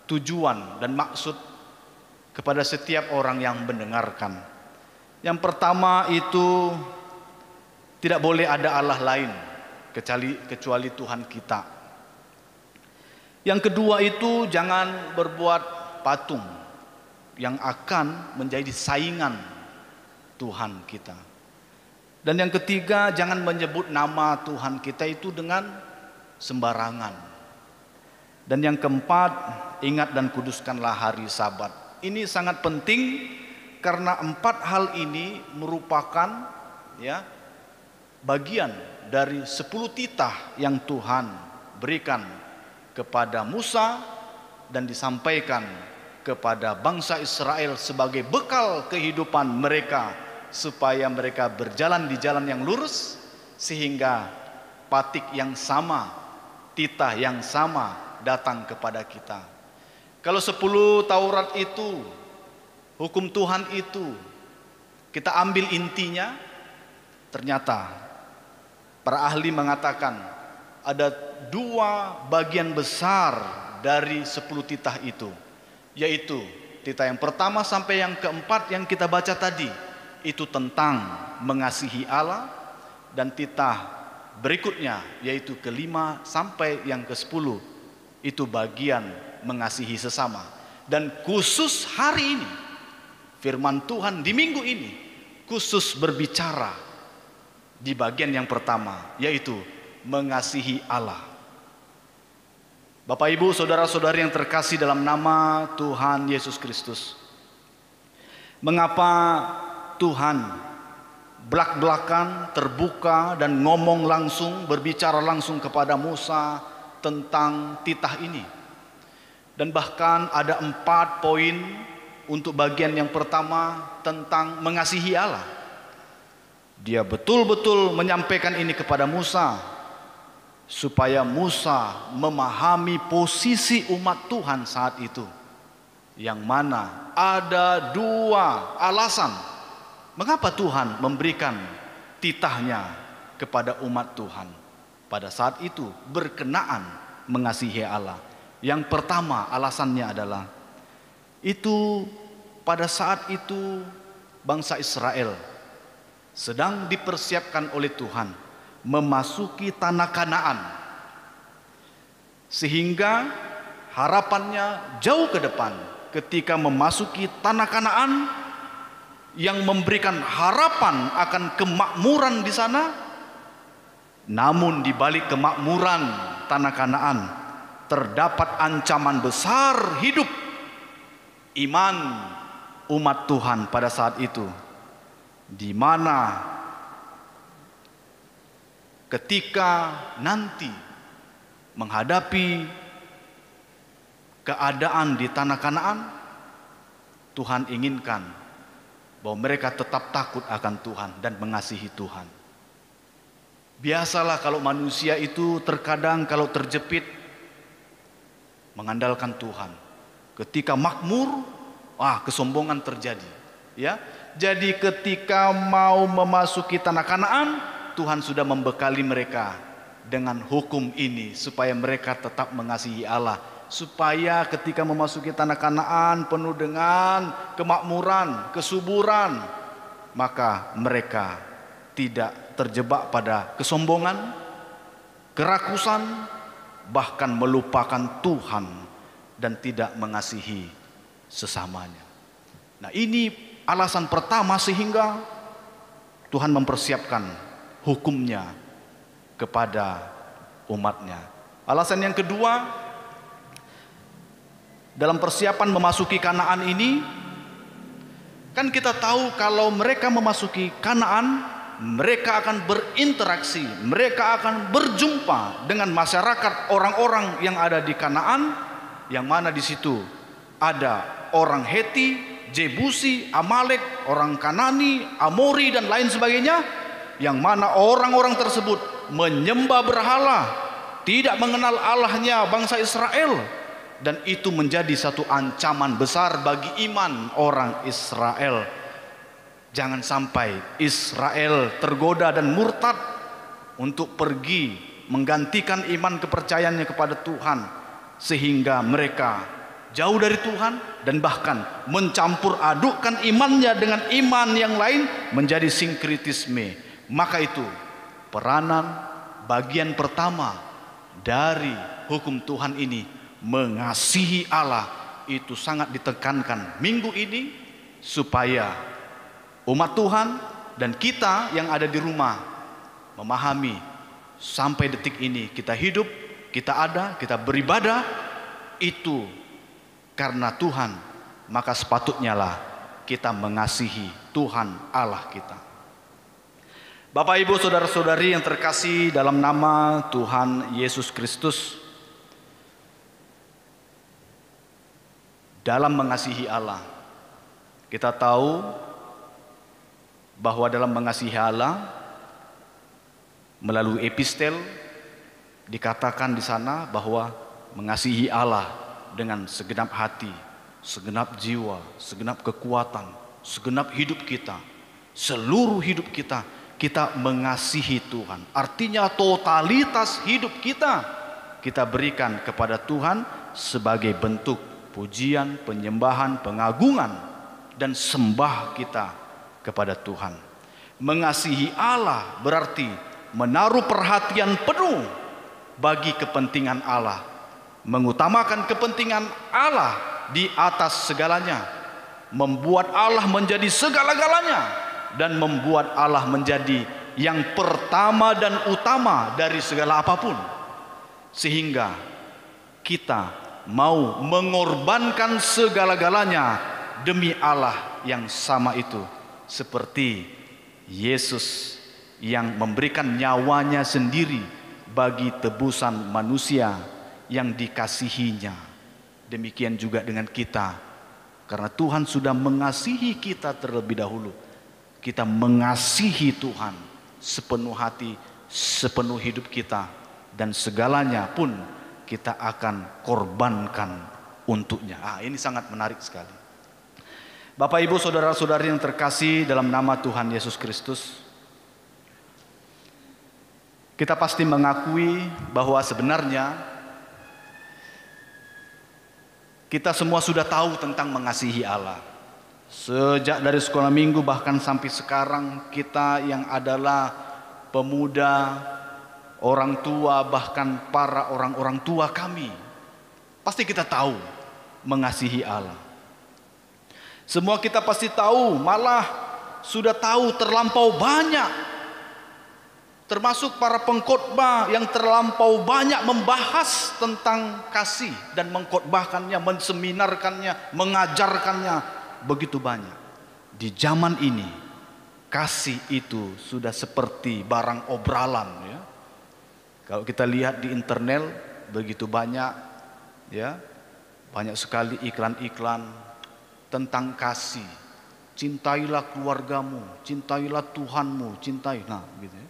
tujuan dan maksud kepada setiap orang yang mendengarkan. Yang pertama itu tidak boleh ada Allah lain kecuali Tuhan kita. Yang kedua itu jangan berbuat patung yang akan menjadi saingan Tuhan kita. Dan yang ketiga jangan menyebut nama Tuhan kita itu dengan sembarangan. Dan yang keempat, ingat dan kuduskanlah hari Sabat. Ini sangat penting karena 4 hal ini merupakan bagian dari 10 titah yang Tuhan berikan kepada Musa dan disampaikan kepada bangsa Israel sebagai bekal kehidupan mereka supaya mereka berjalan di jalan yang lurus sehingga patik yang sama, titah yang sama datang kepada kita. Kalau 10 Taurat itu, hukum Tuhan itu, kita ambil intinya, ternyata para ahli mengatakan ada dua bagian besar dari 10 titah itu, yaitu titah yang pertama sampai yang keempat yang kita baca tadi itu tentang mengasihi Allah, dan titah berikutnya yaitu kelima sampai yang ke-10 itu bagian mengasihi sesama. Dan khusus hari ini firman Tuhan di minggu ini khusus berbicara di bagian yang pertama, yaitu mengasihi Allah. Bapak, Ibu, saudara-saudari yang terkasih dalam nama Tuhan Yesus Kristus, mengapa Tuhan belak-belakan terbuka dan ngomong langsung, berbicara langsung kepada Musa tentang titah ini? Dan bahkan ada 4 poin untuk bagian yang pertama tentang mengasihi Allah. Dia betul-betul menyampaikan ini kepada Musa supaya Musa memahami posisi umat Tuhan saat itu, yang mana ada 2 alasan mengapa Tuhan memberikan titahnya kepada umat Tuhan pada saat itu berkenaan mengasihi Allah. Yang pertama alasannya adalah itu pada saat itu bangsa Israel sedang dipersiapkan oleh Tuhan memasuki tanah Kanaan, sehingga harapannya jauh ke depan ketika memasuki tanah Kanaan yang memberikan harapan akan kemakmuran di sana. Namun di balik kemakmuran tanah Kanaan terdapat ancaman besar hidup iman umat Tuhan pada saat itu, di mana ketika nanti menghadapi keadaan di tanah Kanaan, Tuhan inginkan bahwa mereka tetap takut akan Tuhan dan mengasihi Tuhan. Biasalah kalau manusia itu terkadang kalau terjepit mengandalkan Tuhan. Ketika makmur, kesombongan terjadi, ya. Jadi ketika mau memasuki tanah Kanaan, Tuhan sudah membekali mereka dengan hukum ini supaya mereka tetap mengasihi Allah, supaya ketika memasuki tanah Kanaan penuh dengan kemakmuran, kesuburan, maka mereka tidak terjebak pada kesombongan, kerakusan, bahkan melupakan Tuhan dan tidak mengasihi sesamanya. Nah, ini alasan pertama sehingga Tuhan mempersiapkan hukumnya kepada umatnya. Alasan yang kedua, dalam persiapan memasuki Kanaan ini, kan kita tahu kalau mereka memasuki Kanaan, mereka akan berinteraksi, mereka akan berjumpa dengan masyarakat orang-orang yang ada di Kanaan, yang mana di situ ada orang Heti, Jebusi, Amalek, orang Kanani, Amori dan lain sebagainya, yang mana orang-orang tersebut menyembah berhala, tidak mengenal Allahnya bangsa Israel, dan itu menjadi satu ancaman besar bagi iman orang Israel. Jangan sampai Israel tergoda dan murtad untuk pergi menggantikan iman kepercayaannya kepada Tuhan, sehingga mereka jauh dari Tuhan dan bahkan mencampur adukkan imannya dengan iman yang lain menjadi sinkritisme. Maka itu peranan bagian pertama dari hukum Tuhan ini, mengasihi Allah, itu sangat ditekankan minggu ini supaya umat Tuhan dan kita yang ada di rumah memahami sampai detik ini kita hidup, kita ada, kita beribadah itu karena Tuhan, maka sepatutnya lah kita mengasihi Tuhan Allah kita. Bapak, Ibu, saudara-saudari yang terkasih dalam nama Tuhan Yesus Kristus, dalam mengasihi Allah kita tahu bahwa dalam mengasihi Allah melalui epistel dikatakan di sana bahwa mengasihi Allah dengan segenap hati, segenap jiwa, segenap kekuatan, segenap hidup kita, seluruh hidup kita kita mengasihi Tuhan. Artinya totalitas hidup kita berikan kepada Tuhan sebagai bentuk pujian, penyembahan, pengagungan, dan sembah kita kepada Tuhan. Mengasihi Allah berarti menaruh perhatian penuh bagi kepentingan Allah, mengutamakan kepentingan Allah di atas segalanya, membuat Allah menjadi segala-galanya, dan membuat Allah menjadi yang pertama dan utama dari segala apapun, sehingga kita mau mengorbankan segala-galanya demi Allah yang sama itu, seperti Yesus yang memberikan nyawanya sendiri bagi tebusan manusia yang dikasihinya. Demikian juga dengan kita, karena Tuhan sudah mengasihi kita terlebih dahulu, kita mengasihi Tuhan sepenuh hati, sepenuh hidup kita, dan segalanya pun kita akan korbankan untuknya. Ini sangat menarik sekali. Bapak, Ibu, saudara-saudari yang terkasih dalam nama Tuhan Yesus Kristus, kita pasti mengakui bahwa sebenarnya kita semua sudah tahu tentang mengasihi Allah. Sejak dari sekolah minggu bahkan sampai sekarang, kita yang adalah pemuda, orang tua, bahkan para orang-orang tua kami, pasti kita tahu mengasihi Allah. Semua kita pasti tahu, malah sudah tahu terlampau banyak. Termasuk para pengkhotbah yang terlampau banyak membahas tentang kasih dan mengkhotbahkannya, menseminarkannya, mengajarkannya begitu banyak. Di zaman ini, kasih itu sudah seperti barang obralan, ya. Kalau kita lihat di internet begitu banyak, ya, banyak sekali iklan-iklan tentang kasih. Cintailah keluargamu, cintailah Tuhanmu, cintailah, gitu ya.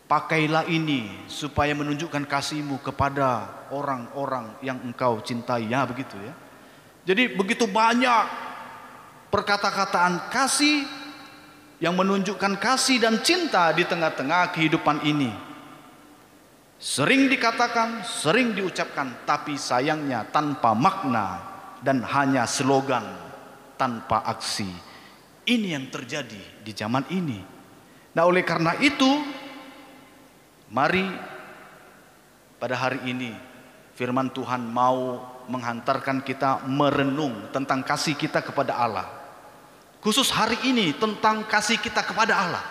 Pakailah ini supaya menunjukkan kasihmu kepada orang-orang yang engkau cintai, ya, begitu ya. Jadi begitu banyak perkata-kataan kasih yang menunjukkan kasih dan cinta di tengah-tengah kehidupan ini. Sering dikatakan, sering diucapkan, tapi sayangnya tanpa makna dan hanya slogan tanpa aksi. Ini yang terjadi di zaman ini. Nah, oleh karena itu, mari pada hari ini firman Tuhan mau menghantarkan kita merenung tentang kasih kita kepada Allah. Khusus hari ini tentang kasih kita kepada Allah.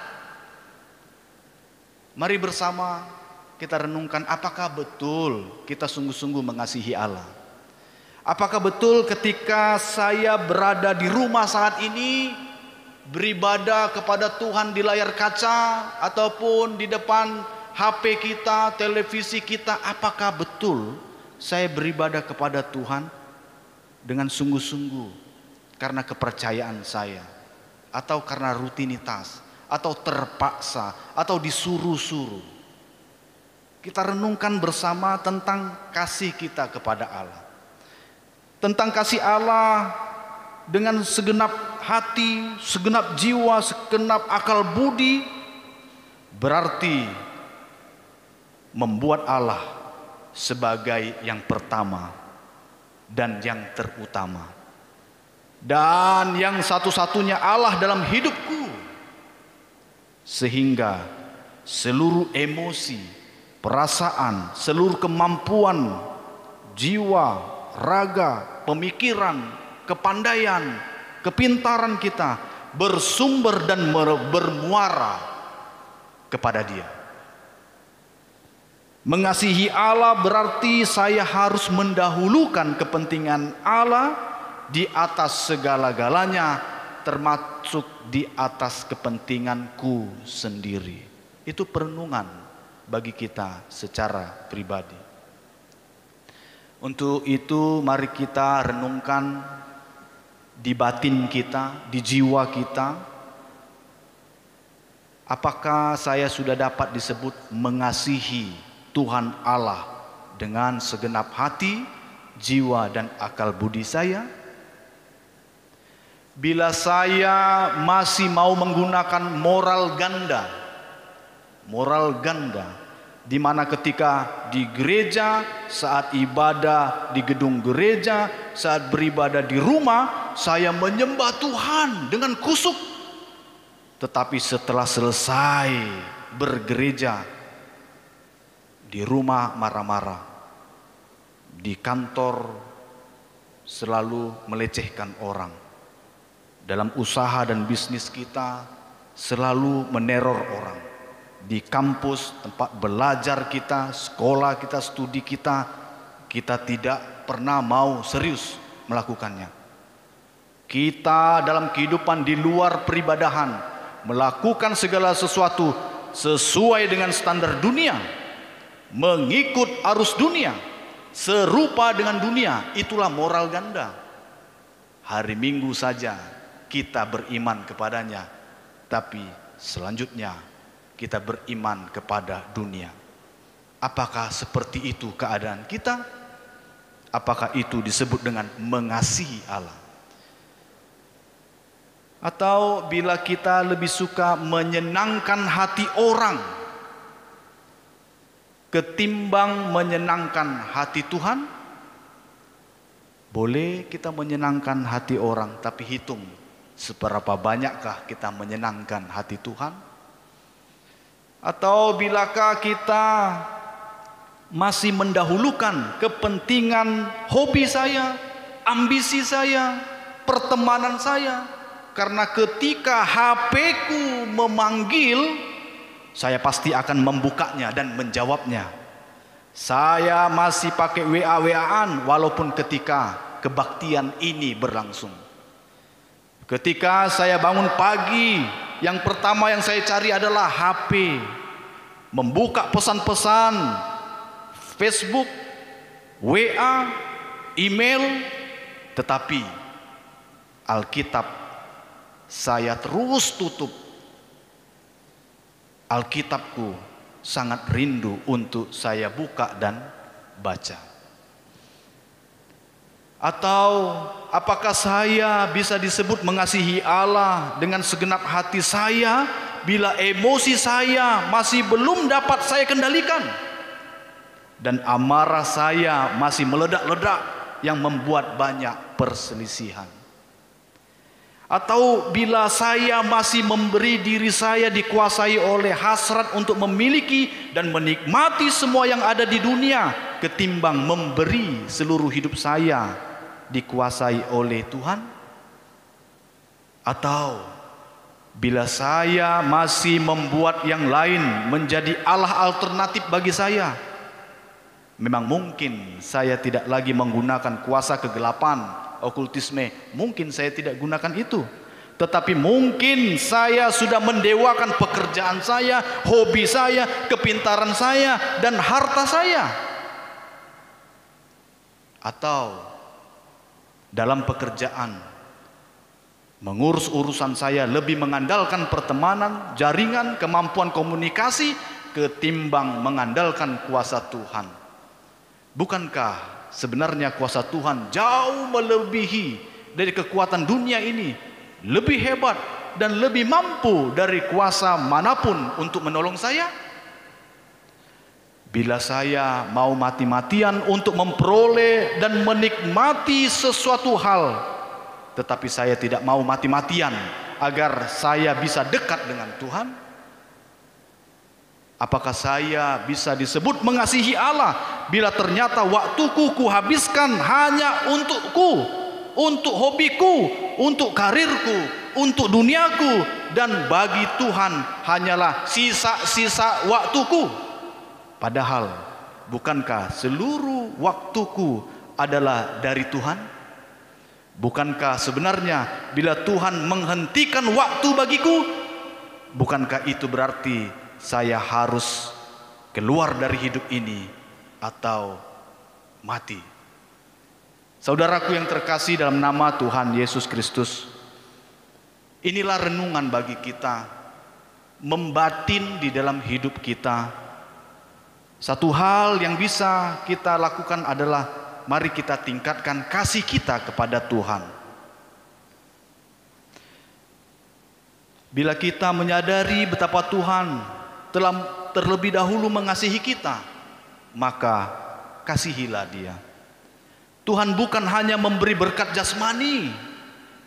Mari bersama kita renungkan, apakah betul kita sungguh-sungguh mengasihi Allah? Apakah betul ketika saya berada di rumah saat ini, beribadah kepada Tuhan di layar kaca ataupun di depan HP kita, televisi kita, apakah betul saya beribadah kepada Tuhan dengan sungguh-sungguh karena kepercayaan saya, atau karena rutinitas, atau terpaksa, atau disuruh-suruh? Kita renungkan bersama tentang kasih kita kepada Allah. Tentang kasih Allah dengan segenap hati, segenap jiwa, segenap akal budi, berarti membuat Allah sebagai yang pertama dan yang terutama, dan yang satu-satunya Allah dalam hidupku, sehingga seluruh emosi, perasaan, seluruh kemampuan jiwa, raga, pemikiran, kepandaian, kepintaran kita bersumber dan bermuara kepada Dia. Mengasihi Allah berarti saya harus mendahulukan kepentingan Allah di atas segala-galanya, termasuk di atas kepentinganku sendiri. Itu perenungan bagi kita secara pribadi. Untuk itu mari kita renungkan di batin kita, di jiwa kita, apakah saya sudah dapat disebut mengasihi Tuhan Allah dengan segenap hati, jiwa, dan akal budi saya? Bila saya masih mau menggunakan moral ganda moral ganda, di mana ketika di gereja, saat ibadah di gedung gereja, saat beribadah di rumah, saya menyembah Tuhan dengan kusuk. Tetapi setelah selesai bergereja, di rumah marah-marah, di kantor selalu melecehkan orang, dalam usaha dan bisnis kita selalu meneror orang, di kampus tempat belajar kita, sekolah kita, studi kita, kita tidak pernah mau serius melakukannya. Kita dalam kehidupan di luar peribadahan melakukan segala sesuatu sesuai dengan standar dunia, mengikut arus dunia, serupa dengan dunia. Itulah moral ganda. Hari Minggu saja kita beriman kepadanya, tapi selanjutnya kita beriman kepada dunia. Apakah seperti itu keadaan kita? Apakah itu disebut dengan mengasihi Allah? Atau bila kita lebih suka menyenangkan hati orang ketimbang menyenangkan hati Tuhan? Boleh kita menyenangkan hati orang, tapi hitung seberapa banyakkah kita menyenangkan hati Tuhan? Atau bilakah kita masih mendahulukan kepentingan hobi saya, ambisi saya, pertemanan saya? Karena ketika HP-ku memanggil, saya pasti akan membukanya dan menjawabnya. Saya masih pakai WA-WA-an walaupun ketika kebaktian ini berlangsung. Ketika saya bangun pagi, yang pertama yang saya cari adalah HP. Membuka pesan-pesan Facebook, WA, email. Tetapi Alkitab saya terus tutup. Alkitabku sangat rindu untuk saya buka dan baca. Atau apakah saya bisa disebut mengasihi Allah dengan segenap hati saya bila emosi saya masih belum dapat saya kendalikan dan amarah saya masih meledak-ledak yang membuat banyak perselisihan? Atau bila saya masih memberi diri saya dikuasai oleh hasrat untuk memiliki dan menikmati semua yang ada di dunia ketimbang memberi seluruh hidup saya dikuasai oleh Tuhan? Atau bila saya masih membuat yang lain menjadi Allah alternatif bagi saya? Memang mungkin saya tidak lagi menggunakan kuasa kegelapan, okultisme, mungkin saya tidak gunakan itu. Tetapi mungkin saya sudah mendewakan pekerjaan saya, hobi saya, kepintaran saya, dan harta saya. Atau dalam pekerjaan, mengurus urusan saya lebih mengandalkan pertemanan, jaringan, kemampuan komunikasi ketimbang mengandalkan kuasa Tuhan. Bukankah sebenarnya kuasa Tuhan jauh melebihi dari kekuatan dunia ini, lebih hebat dan lebih mampu dari kuasa manapun untuk menolong saya? Bila saya mau mati-matian untuk memperoleh dan menikmati sesuatu hal, tetapi saya tidak mau mati-matian agar saya bisa dekat dengan Tuhan, apakah saya bisa disebut mengasihi Allah bila ternyata waktuku kuhabiskan hanya untukku, untuk hobiku, untuk karirku, untuk duniaku, dan bagi Tuhan hanyalah sisa-sisa waktuku? Padahal bukankah seluruh waktuku adalah dari Tuhan? Bukankah sebenarnya bila Tuhan menghentikan waktu bagiku, bukankah itu berarti saya harus keluar dari hidup ini atau mati? Saudaraku yang terkasih dalam nama Tuhan Yesus Kristus, inilah renungan bagi kita, membatin di dalam hidup kita. Satu hal yang bisa kita lakukan adalah mari kita tingkatkan kasih kita kepada Tuhan. Bila kita menyadari betapa Tuhan telah terlebih dahulu mengasihi kita, maka kasihilah dia. Tuhan bukan hanya memberi berkat jasmani,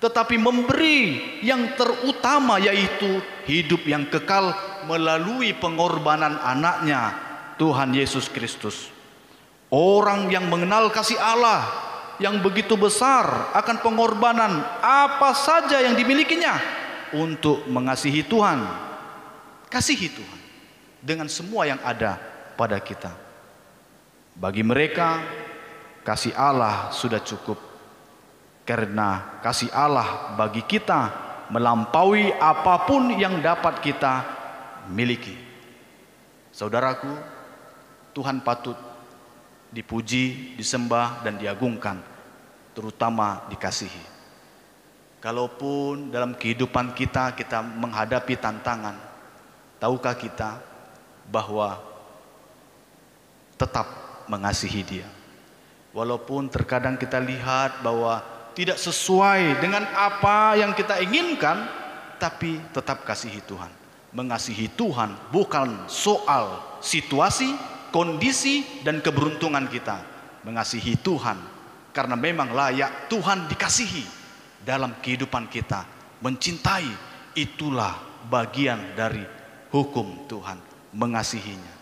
tetapi memberi yang terutama, yaitu hidup yang kekal melalui pengorbanan anaknya, Tuhan Yesus Kristus. Orang yang mengenal kasih Allah yang begitu besar akan pengorbanan apa saja yang dimilikinya untuk mengasihi Tuhan. Kasihi Tuhan dengan semua yang ada pada kita. Bagi mereka, kasih Allah sudah cukup, karena kasih Allah bagi kita melampaui apapun yang dapat kita miliki. Saudaraku, Tuhan patut dipuji, disembah, dan diagungkan, terutama dikasihi. Kalaupun dalam kehidupan kita menghadapi tantangan, tahukah kita bahwa tetap mengasihi Dia? Walaupun terkadang kita lihat bahwa tidak sesuai dengan apa yang kita inginkan, tapi tetap kasihi Tuhan. Mengasihi Tuhan bukan soal situasi, kondisi, dan keberuntungan kita. Mengasihi Tuhan karena memang layak Tuhan dikasihi dalam kehidupan kita. Mencintai, itulah bagian dari hukum Tuhan, mengasihinya.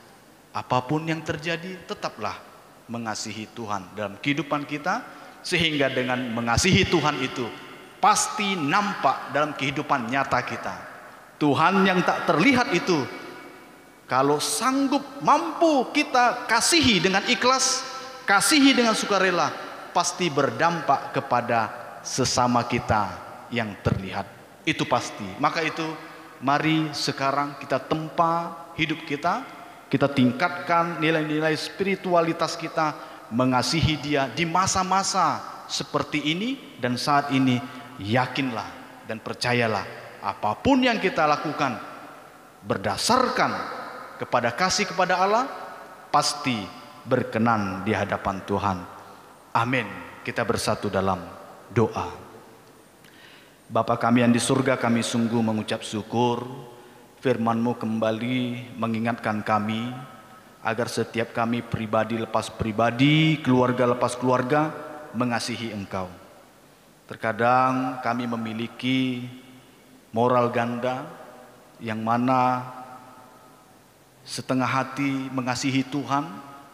Apapun yang terjadi, tetaplah mengasihi Tuhan dalam kehidupan kita, sehingga dengan mengasihi Tuhan itu pasti nampak dalam kehidupan nyata kita. Tuhan yang tak terlihat itu, kalau sanggup mampu kita kasihi dengan ikhlas, kasihi dengan sukarela, pasti berdampak kepada sesama kita yang terlihat. Itu pasti. Maka itu mari sekarang kita tempa hidup kita, kita tingkatkan nilai-nilai spiritualitas kita, mengasihi Dia di masa-masa seperti ini dan saat ini. Yakinlah dan percayalah, apapun yang kita lakukan berdasarkan kepada kasih kepada Allah, pasti berkenan di hadapan Tuhan. Amin. Kita bersatu dalam doa. Bapa kami yang di surga, kami sungguh mengucap syukur firman-Mu kembali mengingatkan kami agar setiap kami pribadi lepas pribadi, keluarga lepas keluarga, mengasihi Engkau. Terkadang kami memiliki moral ganda yang mana setengah hati mengasihi Tuhan,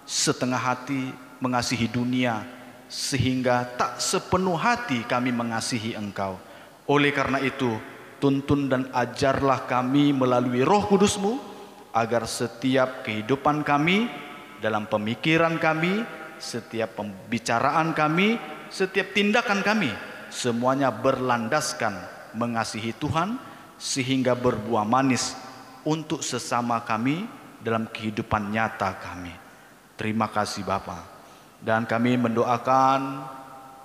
setengah hati mengasihi dunia, sehingga tak sepenuh hati kami mengasihi Engkau. Oleh karena itu, tuntun dan ajarlah kami melalui Roh Kudus-Mu, agar setiap kehidupan kami, dalam pemikiran kami, setiap pembicaraan kami, setiap tindakan kami, semuanya berlandaskan mengasihi Tuhan, sehingga berbuah manis untuk sesama kami dalam kehidupan nyata kami. Terima kasih Bapa. Dan kami mendoakan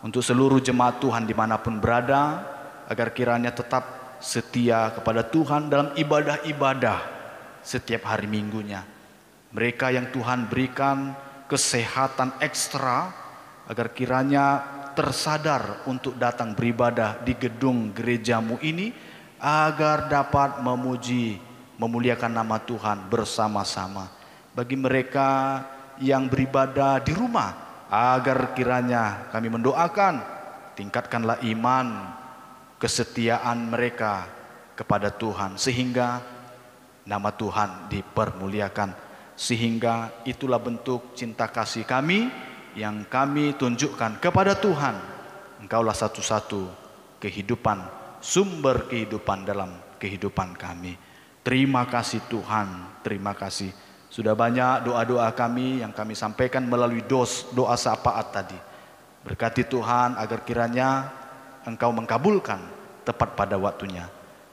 untuk seluruh jemaat Tuhan dimanapun berada, agar kiranya tetap setia kepada Tuhan dalam ibadah-ibadah setiap hari minggunya. Mereka yang Tuhan berikan kesehatan ekstra, agar kiranya tersadar untuk datang beribadah di gedung gereja-Mu ini, agar dapat memuji, memuliakan nama Tuhan bersama-sama. Bagi mereka yang beribadah di rumah, agar kiranya kami mendoakan, tingkatkanlah iman, kesetiaan mereka kepada Tuhan, sehingga nama Tuhan dipermuliakan. Sehingga itulah bentuk cinta kasih kami yang kami tunjukkan kepada Tuhan. Engkaulah satu-satu kehidupan, sumber kehidupan dalam kehidupan kami. Terima kasih Tuhan, terima kasih. Sudah banyak doa-doa kami yang kami sampaikan melalui doa syafaat tadi. Berkati Tuhan agar kiranya Engkau mengkabulkan tepat pada waktunya.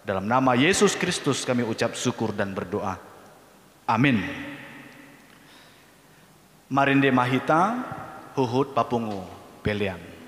Dalam nama Yesus Kristus kami ucap syukur dan berdoa. Amin. Marinde Mahita, Huhut Papungu, Pelian.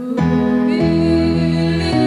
Pilih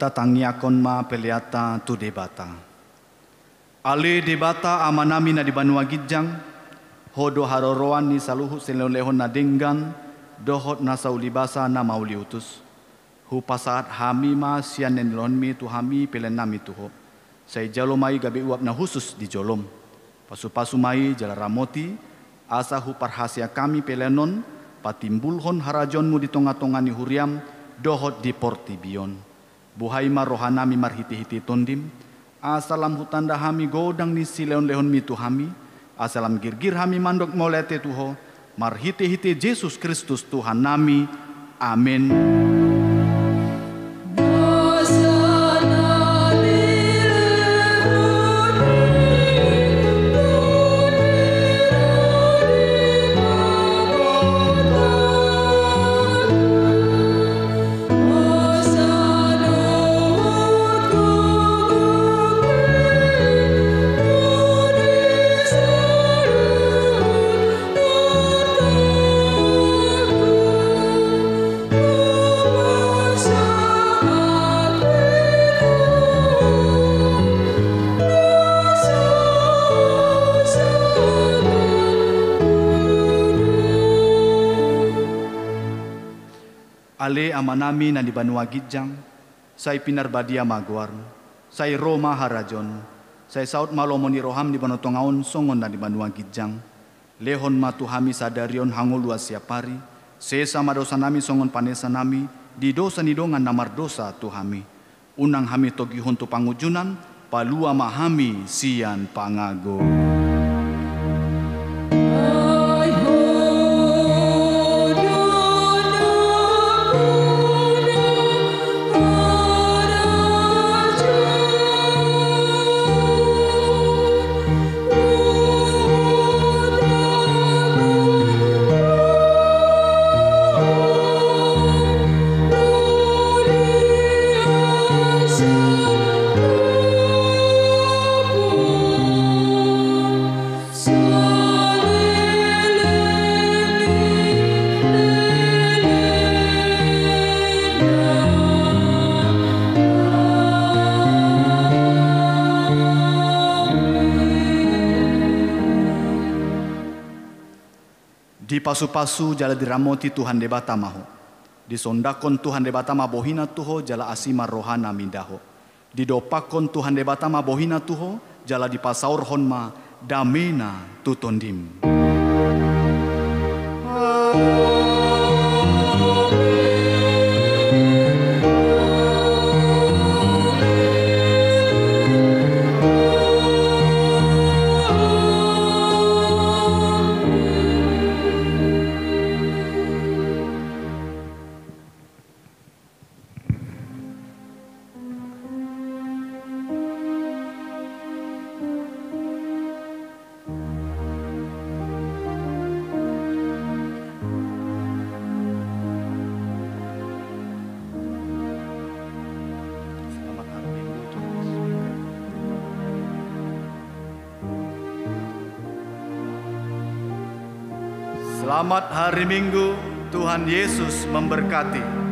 tatangiakon ma peliata tu debata. Ale debata amanami na di Banua Gijang, hodo haroroan ni saluhu selelehon na denggan, dohot na saulibasa na mauliutus. Hupasaat hami ma sian nenlonmi tu hami pelenami tuho. Saya jalomai gabe uap na khusus di jolom. Pasu-pasu mai jala ramoti, asa huparhasia kami pelenon, patimbulhon harajonmu di tonga-tonga ni huriam, dohot di portibion. Buhaima rohanami marhiti-hiti tondim, asalam hutanda hami godang ni sileon-leon mitu hami, asalam girgir hami mandok molete tuho, marhiti-hiti Yesus Kristus Tuhan nami. Amin. Ale amanami na di Banua Gijang, say pinarbadia maguar, say Roma harajon, say saut malomoni roham di Banotongaon songon na di Banua Gijang, lehon matuhami sadarion hangolua siapari, sesa madosa nami songon panesa nami, di dosa nidongan namar dosa tuhami, unang hami togihon tu pangujunan, palua mahami sian pangago. Di pasu-pasu jala diramoti Tuhan debata maho. Disondakon Tuhan debata ma bohina tuho jala asima rohana mindaho. Didopakon Tuhan debata ma bohina tuho jala dipasaur honma damena tutondim. Selamat hari Minggu, Tuhan Yesus memberkati.